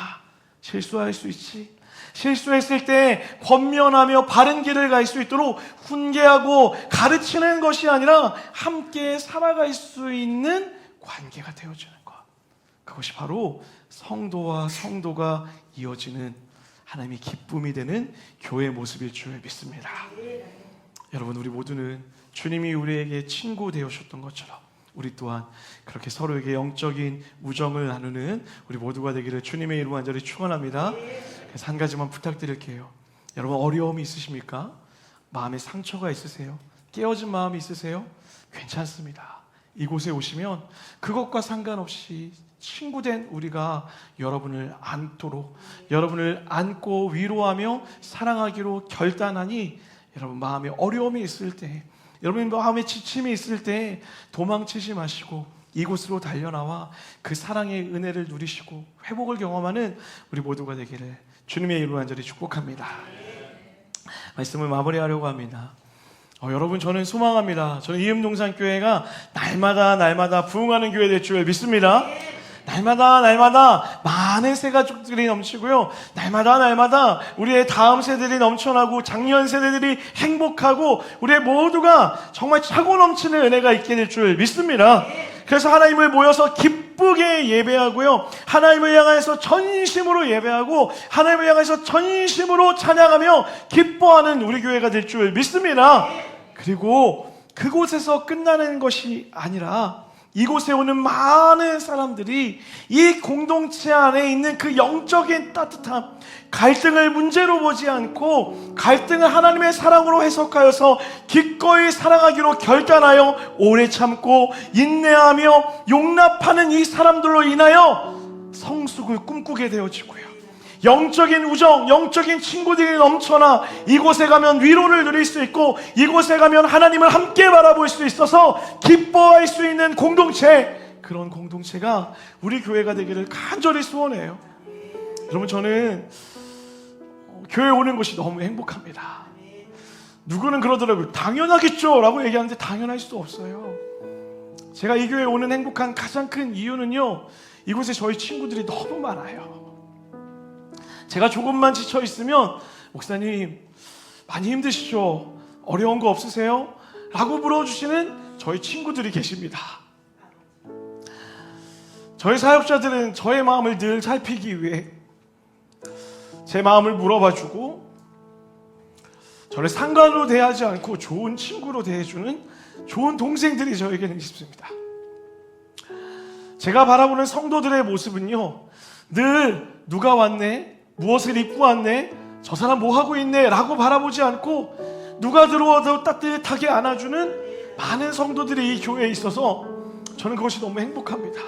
실수할 수 있지, 실수했을 때 권면하며 바른 길을 갈 수 있도록 훈계하고 가르치는 것이 아니라 함께 살아갈 수 있는 관계가 되어주는 것, 그것이 바로 성도와 성도가 이어지는 하나님의 기쁨이 되는 교회의 모습일 줄 믿습니다. 여러분, 우리 모두는 주님이 우리에게 친구 되어주셨던 것처럼 우리 또한 그렇게 서로에게 영적인 우정을 나누는 우리 모두가 되기를 주님의 이름으로 간절히 축원합니다. 그래서 한 가지만 부탁드릴게요. 여러분, 어려움이 있으십니까? 마음에 상처가 있으세요? 깨어진 마음이 있으세요? 괜찮습니다. 이곳에 오시면 그것과 상관없이 친구된 우리가 여러분을 안도록, 여러분을 안고 위로하며 사랑하기로 결단하니, 여러분 마음에 어려움이 있을 때, 여러분 마음에 지침이 있을 때 도망치지 마시고 이곳으로 달려나와 그 사랑의 은혜를 누리시고 회복을 경험하는 우리 모두가 되기를 주님의 이름으로 간절히 축복합니다. 말씀을 마무리하려고 합니다. 여러분, 저는 소망합니다. 저는 이음동산교회가 날마다 부흥하는 교회 될 줄 믿습니다. 날마다 많은 새가족들이 넘치고요, 날마다 우리의 다음 세대들이 넘쳐나고 작년 세대들이 행복하고 우리의 모두가 정말 차고 넘치는 은혜가 있게 될 줄 믿습니다. 그래서 하나님을 모여서 기쁘게 예배하고요, 하나님을 향해서 전심으로 예배하고 하나님을 향해서 전심으로 찬양하며 기뻐하는 우리 교회가 될 줄 믿습니다. 그리고 그곳에서 끝나는 것이 아니라 이곳에 오는 많은 사람들이 이 공동체 안에 있는 그 영적인 따뜻함, 갈등을 문제로 보지 않고 갈등을 하나님의 사랑으로 해석하여서 기꺼이 사랑하기로 결단하여 오래 참고 인내하며 용납하는 이 사람들로 인하여 성숙을 꿈꾸게 되어지고요, 영적인 우정, 영적인 친구들이 넘쳐나 이곳에 가면 위로를 누릴 수 있고 이곳에 가면 하나님을 함께 바라볼 수 있어서 기뻐할 수 있는 공동체, 그런 공동체가 우리 교회가 되기를 간절히 소원해요. 여러분, 저는 교회 오는 것이 너무 행복합니다. 누구는 그러더라고요. 당연하겠죠 라고 얘기하는데 당연할 수 없어요. 제가 이 교회에 오는 행복한 가장 큰 이유는요, 이곳에 저희 친구들이 너무 많아요. 제가 조금만 지쳐 있으면 목사님 많이 힘드시죠? 어려운 거 없으세요? 라고 물어주시는 저희 친구들이 계십니다. 저희 사역자들은 저의 마음을 늘 살피기 위해 제 마음을 물어봐주고 저를 상관으로 대하지 않고 좋은 친구로 대해주는 좋은 동생들이 저에게는 있습니다. 제가 바라보는 성도들의 모습은요, 늘 누가 왔네? 무엇을 입고 왔네? 저 사람 뭐 하고 있네? 라고 바라보지 않고 누가 들어와도 따뜻하게 안아주는 많은 성도들이 이 교회에 있어서 저는 그것이 너무 행복합니다.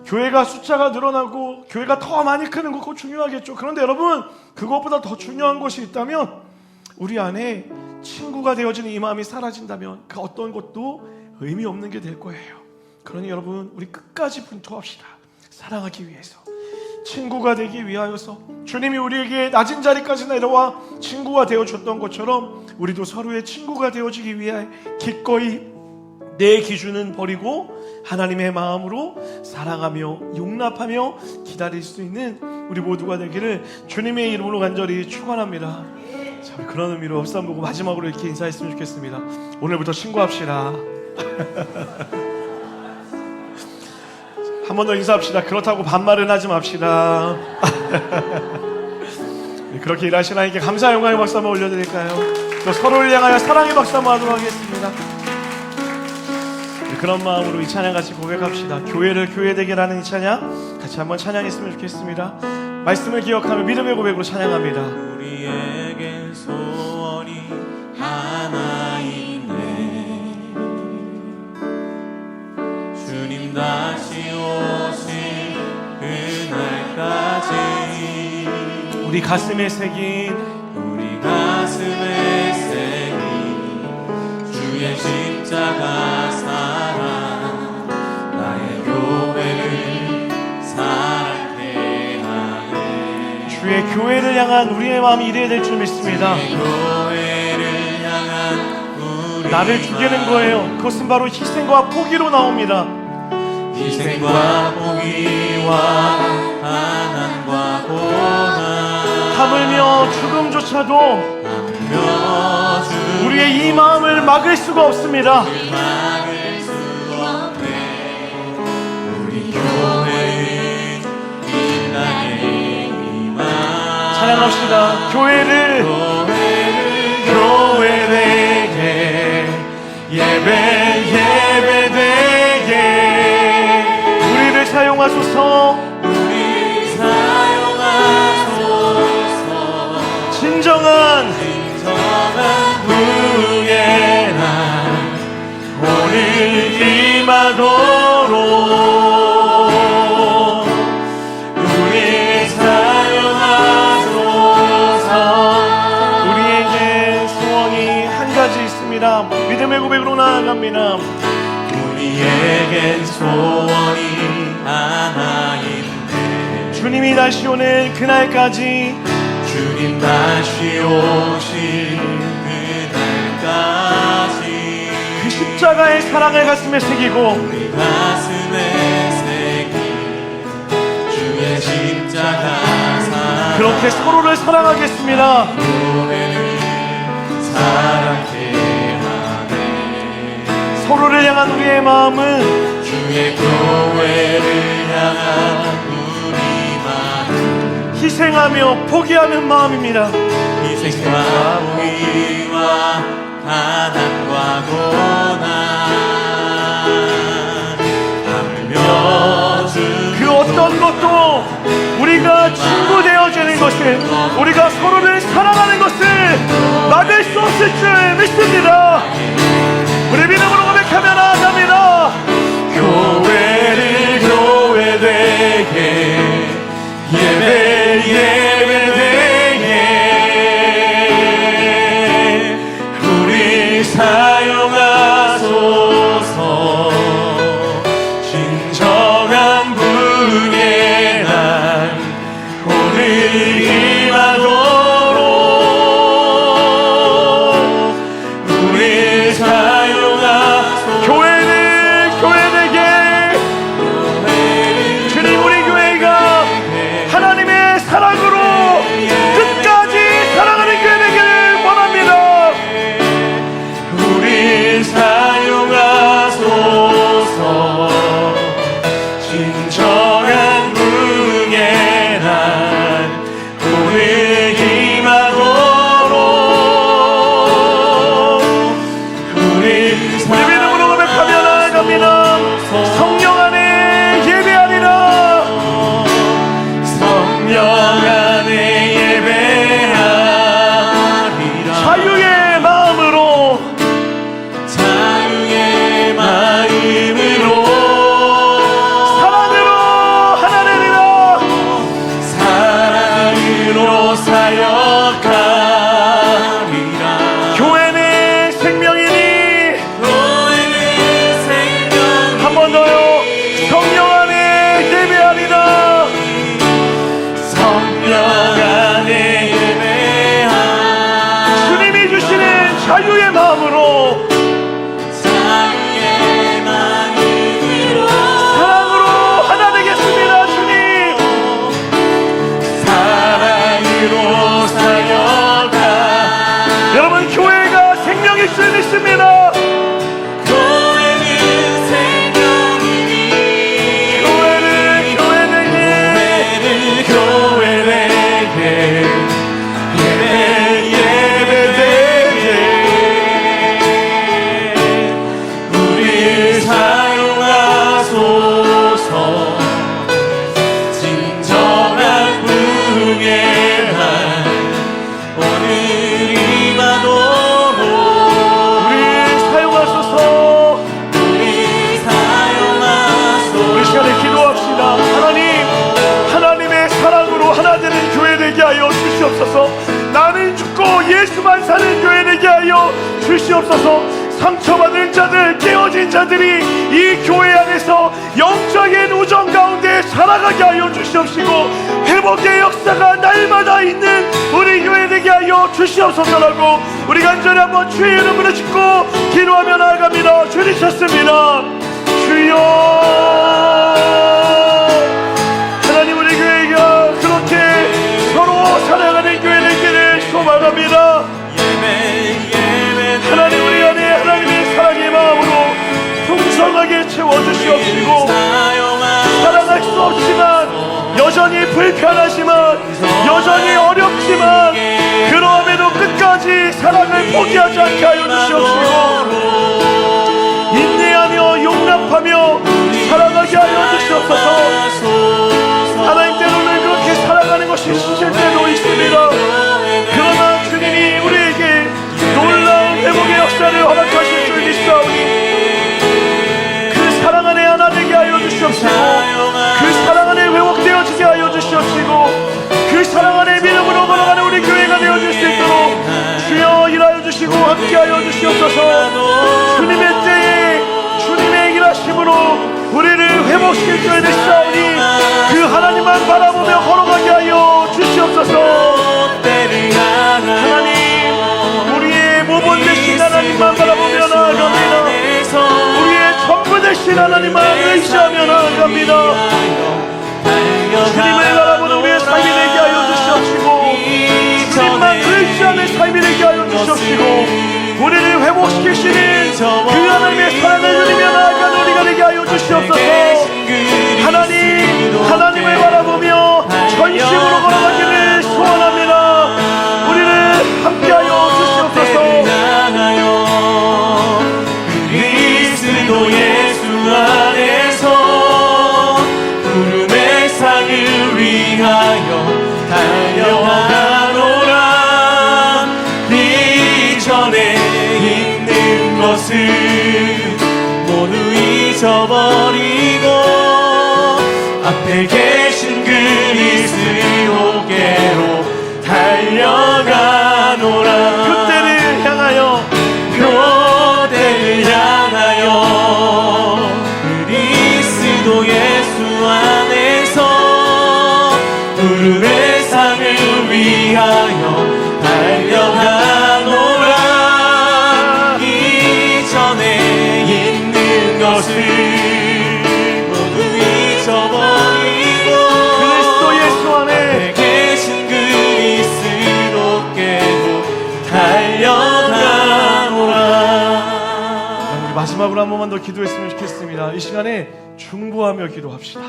교회가 숫자가 늘어나고 교회가 더 많이 크는 거 그거 중요하겠죠. 그런데 여러분, 그것보다 더 중요한 것이 있다면 우리 안에 친구가 되어지는 이 마음이 사라진다면 그 어떤 것도 의미 없는 게 될 거예요. 그러니 여러분, 우리 끝까지 분투합시다. 사랑하기 위해서, 친구가 되기 위하여서. 주님이 우리에게 낮은 자리까지 내려와 친구가 되어줬던 것처럼 우리도 서로의 친구가 되어지기 위해 기꺼이 내 기준은 버리고 하나님의 마음으로 사랑하며 용납하며 기다릴 수 있는 우리 모두가 되기를 주님의 이름으로 간절히 축원합니다. 자, 우리 그런 의미로 옆 사람 보고 마지막으로 이렇게 인사했으면 좋겠습니다. 오늘부터 친구합시다. 한 번 더 인사합시다. 그렇다고 반말은 하지 맙시다. 그렇게 일하시는 하나님께 감사 영광의 박수 한번 올려드릴까요? 또 서로를 향하여 사랑의 박수 한번 하도록 하겠습니다. 그런 마음으로 이 찬양 같이 고백합시다. 교회를 교회되게 라는 이 찬양 같이 한번 찬양했으면 좋겠습니다. 말씀을 기억하며 믿음의 고백으로 찬양합니다. 우리에겐 소원이 하나 있네. 주님 다시 오실 그날까지 우리 가슴에 새긴 주의 십자가 사랑, 나의 교회를 사랑케 하네. 주의 교회를 향한 우리의 마음이 이래야 될 줄 믿습니다. 교회를 향한 우리 나를 죽이는 거예요. 그것은 바로 희생과 포기로 나옵니다. 희생과 포기와 가난과 고난, 하물며 죽음조차도 우리의 이 마음을 막을 수가 없습니다. 막을 수 없네. 우리 교회는 이 땅에 임하. 찬양합시다. 교회를 교회되게 예배되게 우리를 사용하소서. 진정한 후에 난 오늘 임하도록 우리 사용하소서. 우리에게 소원이 한 가지 있습니다. 믿음의 고백으로 나아갑니다. 우리에겐 소원이 하나 있네. 주님이 다시 오는 그날까지, 주님 다시 오실 그날까지 그 십자가의 사랑을 가슴에 새기고 우리 가슴에 새긴 주의 십자가 사랑, 그렇게 서로를 사랑하겠습니다. 교회를 사랑케 하네. 서로를 향한 우리의 마음은 주의 교회를 향한 우리 마음, 희생하며 포기하는 마음입니다. 희생과 포기와 가난과 고난, 하물며 그 어떤 것도 우리가 친구 되어지는 것을, 우리가 서로를 사랑하는 것을 막을 수 없을 줄 믿습니다. 우리 믿음으로 고백하며 나아갑니다. 교회를 교회되게 예배되게 우리 사용하소서. 진정한 분의 날 오늘 임하도록 우리 자유의 마음으로 사랑으로 하나 되겠습니다. 주님, 사랑으로 살려가. 여러분, 교회가 생명일 줄 믿습니다. 교회는 생명이니, 교회되게 예배되게 우리 사용하소서. 진정한 부흥에만 오늘 임하도록 우리 사용하소서. 우리 사용하소서. 우리 시간에 기도합시다. 하나님의 사랑으로 하나 되는 교회 되게 하여 주시옵소서. 나는 죽고 예수만 사는 교회 되게 하여 주시옵소서. 상처받은 자들, 깨어진 자들이 이 교회 안에서 영적인 우정 가운데 살아가게 하여 주시옵시고, 회복의 역사가 날마다 있는 우리 교회 되게 하여 주시옵소서라고 우리 간절히 한번 주의 이름으로 짓고 기도하며 나아갑니다. 주님 찾습니다. 주여, 하나님, 우리 교회가 그렇게 서로 사랑하는 교회 되기를 소망합니다. 하나님, 우리 안에 하나님의 사랑의 마음으로 풍성하게 채워주시옵시고, 사랑할 수 없지만, 여전히 불편하지만, 여전히 어렵지만, 그럼에도 끝까지 사랑을 포기하지 않게 하여 주시옵시고, 인내하며 용납하며 사랑하게 하여 주시옵소서. 하나님, 때로는 그렇게 살아가는 것이 싫을 때도 있습니다. 그러나 주님이 우리에게 놀라운 회복의 역사를 허락하실 줄 믿사오니, 그 사랑 안에 하나 되게 하여 주시옵시고, 그 사랑 안에 회복되어지게 하여 주시옵시고, 그 사랑 안에 믿음으로 걸어가는 우리 교회가 되어줄 수 있도록 주여 일하여 주시고 함께하여 주시옵소서. 주님의 때에 주님의 일하심으로 우리를 회복시킬 줄 믿사오니, 그 하나님만 바라보며 걸어가게 하여 주시옵소서. 하나님, 우리의 모본 되신 하나님만 바라보며 나아갑니다. 우리의 전부 되신 하나님만 의지하며 나아갑니다. 주님을 바라보는 우리의 삶이 되게 하여 주시옵시고, 주님만 의지하는 삶이 되게 하여 주시옵시고, 우리를 회복시키시는 그 하나님의 사랑을 누리며 나아가는 우리가 되게 하여 주시옵소서. 하나님을 바라보며 전심으로 걸어가기를 소원합니다. 우리를 함께하여 주시옵소서. 그리스도 예수 안에서 구름의 상을 위하여 달려가노라. 이전에 있는 것을 모두 잊어버리고 앞에 계신 그리스도께로 달려가노라. 그때를 향하여 그리스도 예수 안에서 구름의 상을 위하여 달려가노라. 이전에 있는 것을 모두 잊어버리고 그리스도 예수 안에 계신 그리스도께로 달려가노라. 우리 마지막으로 한 번만 더 기도했으면 좋겠습니다. 이 시간에 중보하며 기도합시다.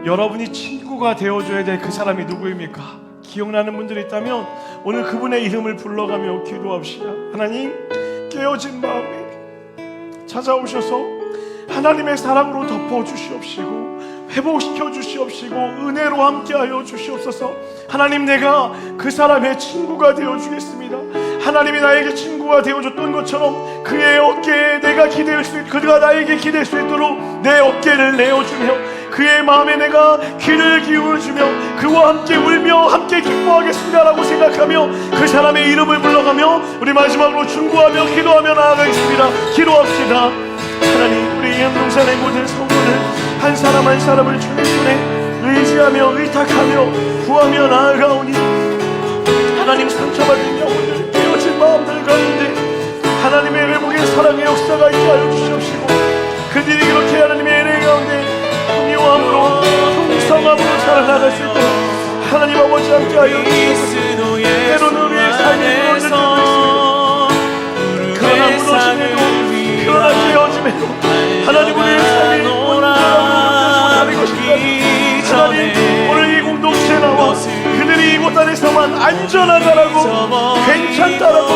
여러분이 친구가 되어줘야 될 그 사람이 누구입니까? 기억나는 분들이 있다면 오늘 그분의 이름을 불러가며 기도합시다. 하나님, 깨어진 마음에 찾아오셔서 하나님의 사랑으로 덮어주시옵시고, 회복시켜 주시옵시고, 은혜로 함께하여 주시옵소서. 하나님, 내가 그 사람의 친구가 되어주겠습니다. 하나님이 나에게 친구가 되어줬던 것처럼 그의 어깨에 내가 기댈 수 있도록, 그가 나에게 기댈 수 있도록 내 어깨를 내어주며 그의 마음에 내가 귀를 기울여주며 그와 함께 울며 함께 기뻐하겠습니다 라고 생각하며 그 사람의 이름을 불러가며 우리 마지막으로 중보하며 기도하며 나아가겠습니다. 기도합시다. 하나님, 우리 영동산의 모든 성도들 한 사람 한 사람을 주님 손에 의지하며 의탁하며 구하며 나아가오니, 하나님, 상처받은 영혼들, 깨어진 마음들 가운데 나갈 수 있도록 하나님 아버지 함께하여 주시옵소서. 때로는 우리의 삶이 무너질 때도 있습니다. 그러나 무너짐에도 그러나 깨어짐에도 하나님 우리의 삶이 온전하고 못하는 것입니다. 하나님 오늘 이 공동체에 나와 그들이 이곳 안에서만 안전하다라고 괜찮다라고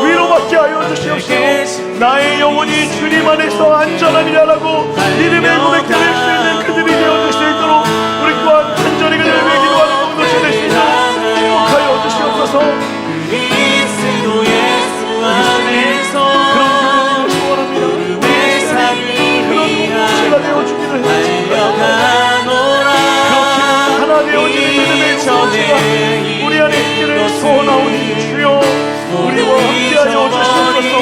위로받게 하여 주시옵시고 나의 영혼이 주님 안에서 안전하리라고 믿음의 고백될 수 있는 그들이 되어줄 수 있도록 우리 또한 간절히 그들을 위해 기도하는 공동체 될 수 있도록 축복하여 주시옵소서. 그리스도 예수 안에서 그런 교회를 소원합니다. 내 삶을 그런 공동체가 되어주기를 달려가노라. 그렇게 하나 되어지는 믿음의 공동체가 우리 안에 있기를 소원하오니 주여 우리와 함께하여 주시옵소서.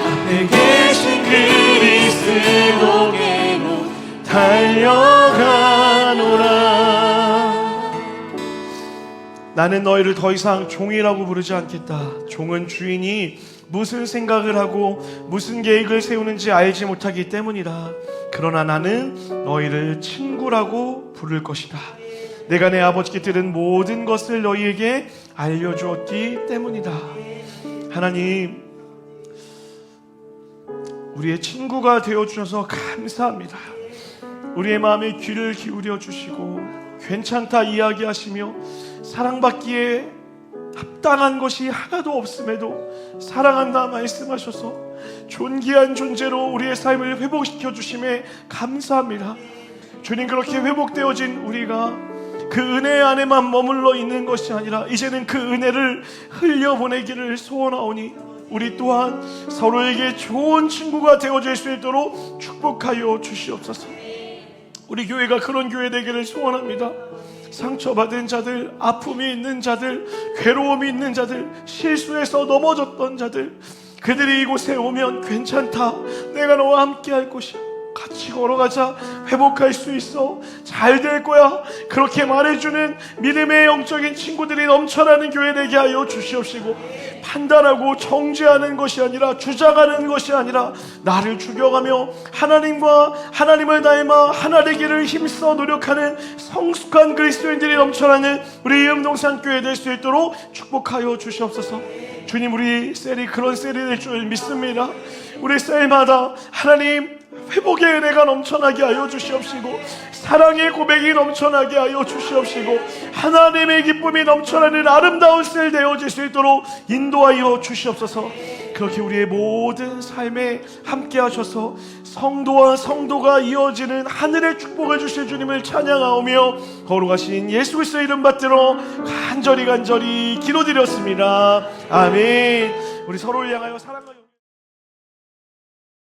앞에 계신 그리스도께로 달려가노라. 나는 너희를 더 이상 종이라고 부르지 않겠다. 종은 주인이 무슨 생각을 하고 무슨 계획을 세우는지 알지 못하기 때문이다. 그러나 나는 너희를 친구라고 부를 것이다. 내가 내 아버지께 들은 모든 것을 너희에게 알려주었기 때문이다. 하나님, 우리의 친구가 되어주셔서 감사합니다. 우리의 마음에 귀를 기울여 주시고 괜찮다 이야기하시며 사랑받기에 합당한 것이 하나도 없음에도 사랑한다 말씀하셔서 존귀한 존재로 우리의 삶을 회복시켜 주심에 감사합니다. 주님, 그렇게 회복되어진 우리가 그 은혜 안에만 머물러 있는 것이 아니라 이제는 그 은혜를 흘려보내기를 소원하오니 우리 또한 서로에게 좋은 친구가 되어질 수 있도록 축복하여 주시옵소서. 우리 교회가 그런 교회 되기를 소원합니다. 상처받은 자들, 아픔이 있는 자들, 괴로움이 있는 자들, 실수해서 넘어졌던 자들, 그들이 이곳에 오면 괜찮다, 내가 너와 함께 할 것이야, 같이 걸어가자, 회복할 수 있어, 잘 될 거야, 그렇게 말해주는 믿음의 영적인 친구들이 넘쳐나는 교회 되게 하여 주시옵시고, 판단하고 정죄하는 것이 아니라, 주장하는 것이 아니라 나를 죽여가며 하나님과 하나님을 닮아 하나 되기를 힘써 노력하는 성숙한 그리스도인들이 넘쳐나는 우리 음동산 교회 될 수 있도록 축복하여 주시옵소서. 주님, 우리 셀이 그런 셀이 될 줄 믿습니다. 우리 셀마다 하나님 회복의 은혜가 넘쳐나게 하여 주시옵시고, 사랑의 고백이 넘쳐나게 하여 주시옵시고, 하나님의 기쁨이 넘쳐나는 아름다운 셀 되어질 수 있도록 인도하여 주시옵소서. 그렇게 우리의 모든 삶에 함께 하셔서 성도와 성도가 이어지는 하늘의 축복을 주실 주님을 찬양하오며 거룩하신 예수 그리스도의 이름 받들어 간절히 기도드렸습니다. 아멘. 우리 서로를 향하여 사랑하여